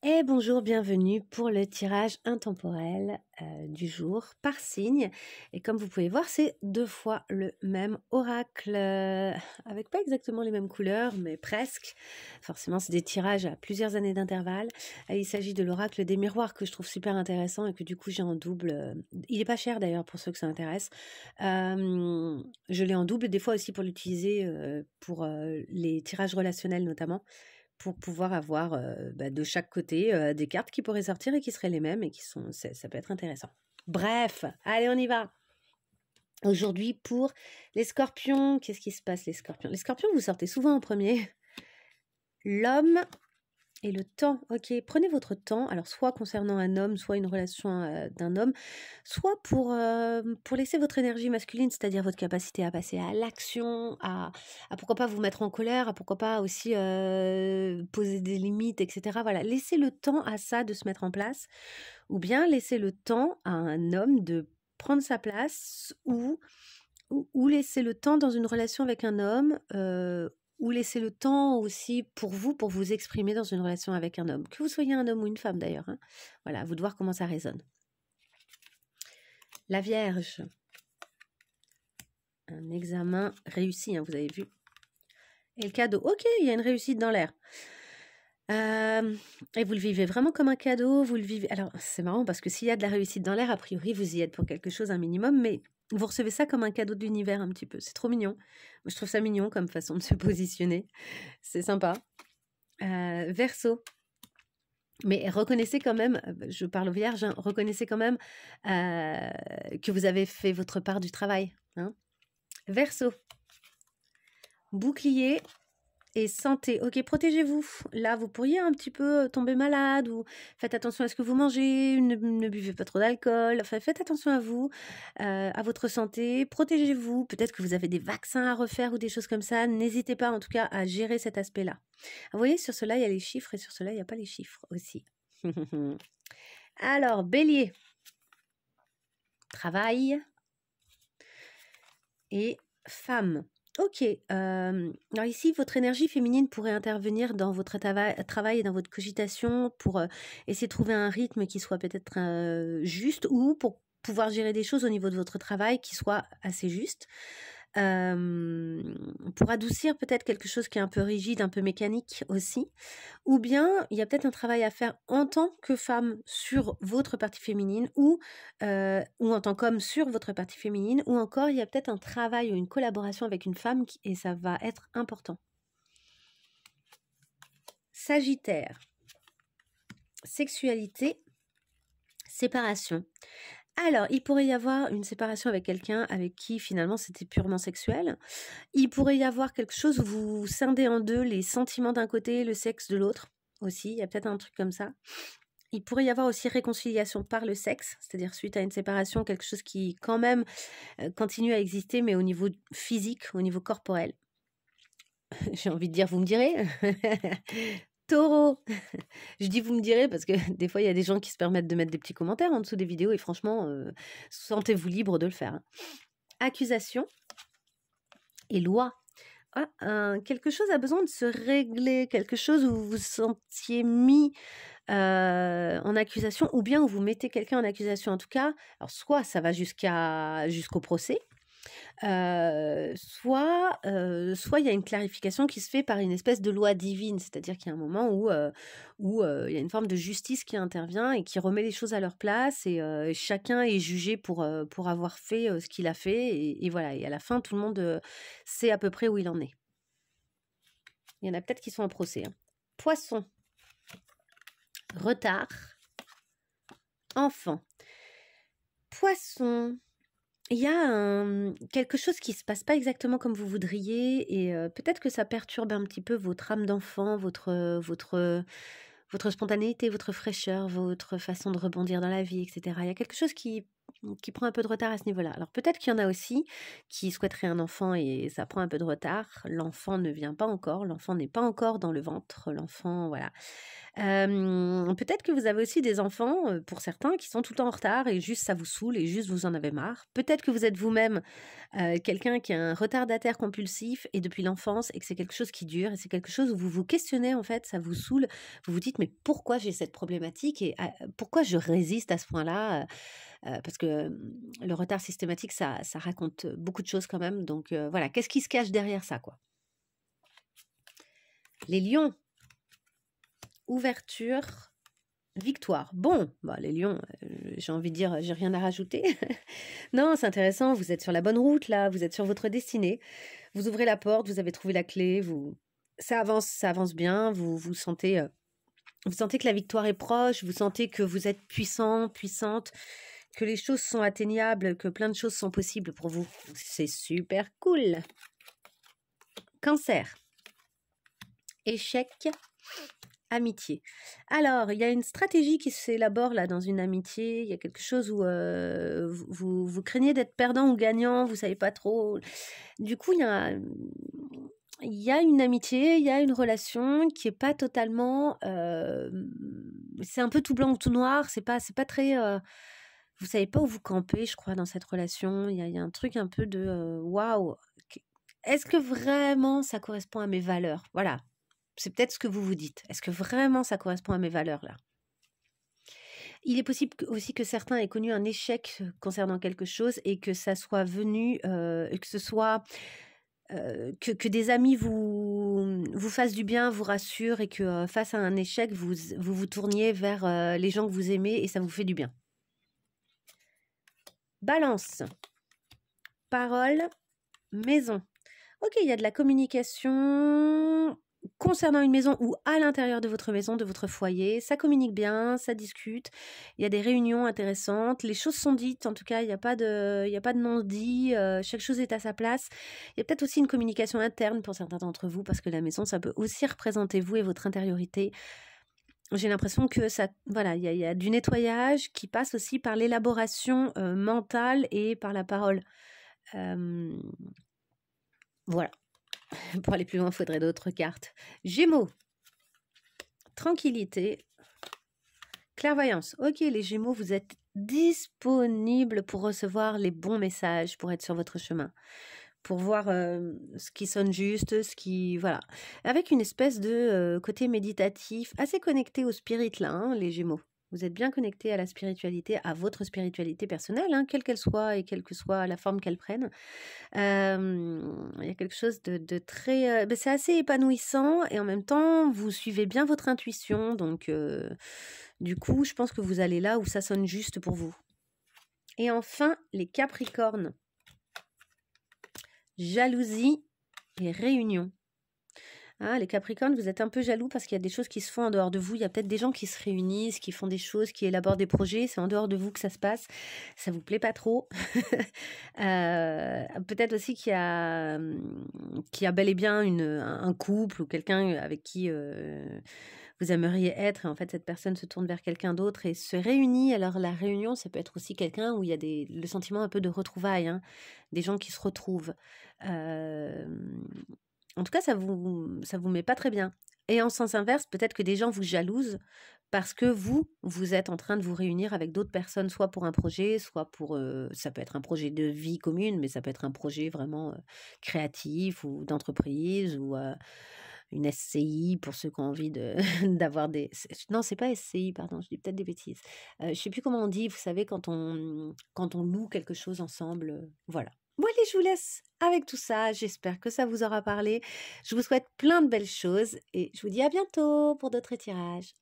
Et bonjour, bienvenue pour le tirage intemporel du jour par signe. Et comme vous pouvez voir, c'est 2 fois le même oracle, avec pas exactement les mêmes couleurs, mais presque. Forcément, c'est des tirages à plusieurs années d'intervalle. Il s'agit de l'oracle des miroirs que je trouve super intéressant et que du coup j'ai en double. Il est pas cher d'ailleurs pour ceux que ça intéresse. Je l'ai en double, des fois aussi pour l'utiliser pour les tirages relationnels notamment, pour pouvoir avoir de chaque côté des cartes qui pourraient sortir et qui seraient les mêmes et ça peut être intéressant. Bref, allez, on y va. Aujourd'hui, pour les scorpions, qu'est-ce qui se passe, les scorpions? Les scorpions, vous sortez souvent en premier. L'homme et le temps. Ok, prenez votre temps. Alors, soit concernant un homme, soit une relation d'un homme, soit pour laisser votre énergie masculine, c'est-à-dire votre capacité à passer à l'action, à pourquoi pas vous mettre en colère, à pourquoi pas aussi poser des limites, etc. Voilà, laissez le temps à ça de se mettre en place, ou bien laissez le temps à un homme de prendre sa place, ou laisser le temps dans une relation avec un homme, ou laisser le temps aussi pour vous exprimer dans une relation avec un homme, que vous soyez un homme ou une femme d'ailleurs. Hein. Voilà, à vous de voir comment ça résonne. La Vierge. Un examen réussi, hein, vous avez vu. Et le cadeau, ok, il y a une réussite dans l'air. Et vous le vivez vraiment comme un cadeau, vous le vivez... Alors, c'est marrant parce que s'il y a de la réussite dans l'air, a priori, vous y êtes pour quelque chose, un minimum, mais vous recevez ça comme un cadeau de l'univers un petit peu. C'est trop mignon. Moi, je trouve ça mignon comme façon de se positionner. C'est sympa. Verseau. Mais reconnaissez quand même, je parle aux vierges, hein, reconnaissez quand même que vous avez fait votre part du travail. Hein. Verseau. Bouclier et santé. Ok, protégez-vous. Là, vous pourriez un petit peu tomber malade ou faites attention à ce que vous mangez, ne buvez pas trop d'alcool. Enfin, faites attention à vous, à votre santé. Protégez-vous. Peut-être que vous avez des vaccins à refaire ou des choses comme ça. N'hésitez pas en tout cas à gérer cet aspect-là. Vous voyez, sur cela, il y a les chiffres et sur cela, il n'y a pas les chiffres aussi. Alors, Bélier. Travail et femme. Ok, alors ici, votre énergie féminine pourrait intervenir dans votre travail et dans votre cogitation pour essayer de trouver un rythme qui soit peut-être juste, ou pour pouvoir gérer des choses au niveau de votre travail qui soit assez juste. Pour adoucir peut-être quelque chose qui est un peu rigide, un peu mécanique aussi. Ou bien, il y a peut-être un travail à faire en tant que femme sur votre partie féminine, ou en tant qu'homme sur votre partie féminine, ou encore, il y a peut-être un travail ou une collaboration avec une femme, et ça va être important. Sagittaire. Sexualité, séparation. Alors, il pourrait y avoir une séparation avec quelqu'un avec qui finalement c'était purement sexuel. Il pourrait y avoir quelque chose où vous scindez en deux les sentiments d'un côté, le sexe de l'autre aussi. Il y a peut-être un truc comme ça. Il pourrait y avoir aussi réconciliation par le sexe, c'est-à-dire suite à une séparation, quelque chose qui quand même continue à exister, mais au niveau physique, au niveau corporel. J'ai envie de dire, vous me direz. Taureau. Je dis vous me direz parce que des fois, il y a des gens qui se permettent de mettre des petits commentaires en dessous des vidéos et franchement, sentez-vous libre de le faire. Hein. Accusation et loi. Ah, quelque chose a besoin de se régler, quelque chose où vous vous sentiez mis en accusation, ou bien où vous mettez quelqu'un en accusation en tout cas. Alors soit ça va jusqu'au procès, soit il y a une clarification qui se fait par une espèce de loi divine, c'est-à-dire qu'il y a un moment où il y a une forme de justice qui intervient et qui remet les choses à leur place, et chacun est jugé pour avoir fait ce qu'il a fait, et voilà, et à la fin tout le monde sait à peu près où il en est. Il y en a peut-être qui sont en procès. Hein. Poisson. Retard. Enfant. Poisson. Il y a quelque chose qui ne se passe pas exactement comme vous voudriez, et peut-être que ça perturbe un petit peu votre âme d'enfant, votre spontanéité, votre fraîcheur, votre façon de rebondir dans la vie, etc. Il y a quelque chose qui qui prend un peu de retard à ce niveau-là. Alors peut-être qu'il y en a aussi qui souhaiteraient un enfant et ça prend un peu de retard. L'enfant ne vient pas encore, l'enfant n'est pas encore dans le ventre, l'enfant, voilà. Peut-être que vous avez aussi des enfants, pour certains, qui sont tout le temps en retard et juste ça vous saoule et juste vous en avez marre. Peut-être que vous êtes vous-même quelqu'un qui a un retardataire compulsif et depuis l'enfance et que c'est quelque chose qui dure et c'est quelque chose où vous vous questionnez en fait, ça vous saoule. Vous vous dites mais pourquoi j'ai cette problématique et pourquoi je résiste à ce point-là parce que le retard systématique, ça raconte beaucoup de choses quand même. Donc voilà, qu'est-ce qui se cache derrière ça, quoi? Les lions, ouverture, victoire. Bon, bah, les lions, j'ai envie de dire, j'ai rien à rajouter. Non, c'est intéressant, vous êtes sur la bonne route là, vous êtes sur votre destinée. Vous ouvrez la porte, vous avez trouvé la clé, ça avance bien, vous sentez que la victoire est proche, vous sentez que vous êtes puissant, puissante, que les choses sont atteignables, que plein de choses sont possibles pour vous. C'est super cool. Cancer. Échec, amitié. Alors, il y a une stratégie qui s'élabore là dans une amitié. Il y a quelque chose où vous craignez d'être perdant ou gagnant, vous savez pas trop. Du coup, il y a une amitié, il y a une relation qui est pas totalement. C'est un peu tout blanc ou tout noir. C'est pas très. Vous savez pas où vous campez, je crois, dans cette relation. Il y a un truc un peu de waouh. Est-ce que vraiment ça correspond à mes valeurs? Voilà. C'est peut-être ce que vous vous dites. Est-ce que vraiment ça correspond à mes valeurs là? Il est possible aussi que certains aient connu un échec concernant quelque chose et que ça soit venu, que ce soit que des amis vous fassent du bien, vous rassurent et que face à un échec, vous tourniez vers les gens que vous aimez et ça vous fait du bien. Balance. Parole, maison. Ok, il y a de la communication concernant une maison ou à l'intérieur de votre maison, de votre foyer. Ça communique bien, ça discute. Il y a des réunions intéressantes. Les choses sont dites. En tout cas, il n'y a pas de non-dit. Chaque chose est à sa place. Il y a peut-être aussi une communication interne pour certains d'entre vous parce que la maison, ça peut aussi représenter vous et votre intériorité. J'ai l'impression que ça, voilà, il y a du nettoyage qui passe aussi par l'élaboration mentale et par la parole. Voilà. Pour aller plus loin, il faudrait d'autres cartes. Gémeaux. Tranquillité. Clairvoyance. Ok, les Gémeaux, vous êtes disponibles pour recevoir les bons messages, pour être sur votre chemin, pour voir ce qui sonne juste, ce qui... Voilà. Avec une espèce de côté méditatif, assez connecté au spirit là, hein, les Gémeaux. Vous êtes bien connecté à la spiritualité, à votre spiritualité personnelle, hein, quelle qu'elle soit et quelle que soit la forme qu'elle prenne. Il y a quelque chose de très... c'est assez épanouissant et en même temps, vous suivez bien votre intuition. Donc, du coup, je pense que vous allez là où ça sonne juste pour vous. Et enfin, les Capricornes. Jalousie et réunion. Ah, les Capricornes, vous êtes un peu jaloux parce qu'il y a des choses qui se font en dehors de vous. Il y a peut-être des gens qui se réunissent, qui font des choses, qui élaborent des projets. C'est en dehors de vous que ça se passe. Ça vous plaît pas trop. Peut-être aussi qu'il y a bel et bien un couple ou quelqu'un avec qui vous aimeriez être. Et en fait, cette personne se tourne vers quelqu'un d'autre et se réunit. Alors, la réunion, ça peut être aussi quelqu'un où il y a le sentiment un peu de retrouvailles, hein, des gens qui se retrouvent. En tout cas, ça vous met pas très bien. Et en sens inverse, peut-être que des gens vous jalousent parce que vous êtes en train de vous réunir avec d'autres personnes, soit pour un projet, soit pour... ça peut être un projet de vie commune, mais ça peut être un projet vraiment créatif ou d'entreprise ou une SCI pour ceux qui ont envie d'avoir des... Non, c'est pas SCI, pardon, je dis peut-être des bêtises. Je sais plus comment on dit, vous savez, quand on loue quelque chose ensemble, voilà. Bon, allez, je vous laisse avec tout ça. J'espère que ça vous aura parlé. Je vous souhaite plein de belles choses et je vous dis à bientôt pour d'autres tirages.